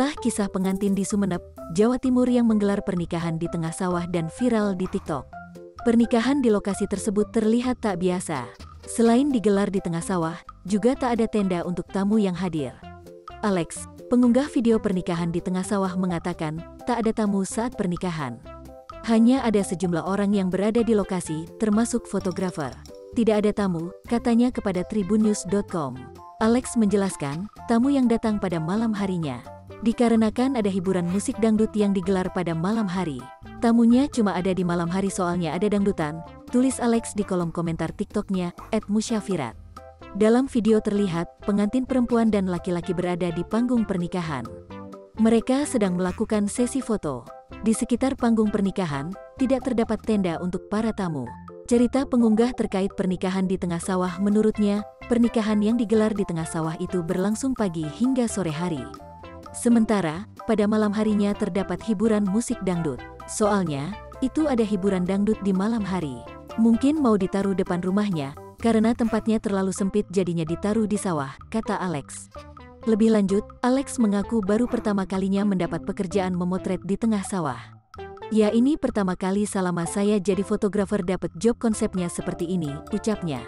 Inilah kisah pengantin di Sumeneb, Jawa Timur yang menggelar pernikahan di tengah sawah dan viral di TikTok. Pernikahan di lokasi tersebut terlihat tak biasa. Selain digelar di tengah sawah, juga tak ada tenda untuk tamu yang hadir. Alex, pengunggah video pernikahan di tengah sawah mengatakan, tak ada tamu saat pernikahan. Hanya ada sejumlah orang yang berada di lokasi, termasuk fotografer. Tidak ada tamu, katanya kepada tribunnews.com. Alex menjelaskan, tamu yang datang pada malam harinya. Dikarenakan ada hiburan musik dangdut yang digelar pada malam hari. Tamunya cuma ada di malam hari soalnya ada dangdutan, tulis Alex di kolom komentar TikToknya, @musyafirat. Dalam video terlihat, pengantin perempuan dan laki-laki berada di panggung pernikahan. Mereka sedang melakukan sesi foto. Di sekitar panggung pernikahan, tidak terdapat tenda untuk para tamu. Cerita pengunggah terkait pernikahan di tengah sawah menurutnya, pernikahan yang digelar di tengah sawah itu berlangsung pagi hingga sore hari. Sementara, pada malam harinya terdapat hiburan musik dangdut. Soalnya, itu ada hiburan dangdut di malam hari. Mungkin mau ditaruh depan rumahnya, karena tempatnya terlalu sempit jadinya ditaruh di sawah, kata Alex. Lebih lanjut, Alex mengaku baru pertama kalinya mendapat pekerjaan memotret di tengah sawah. Ya ini pertama kali selama saya jadi fotografer dapat job konsepnya seperti ini, ucapnya.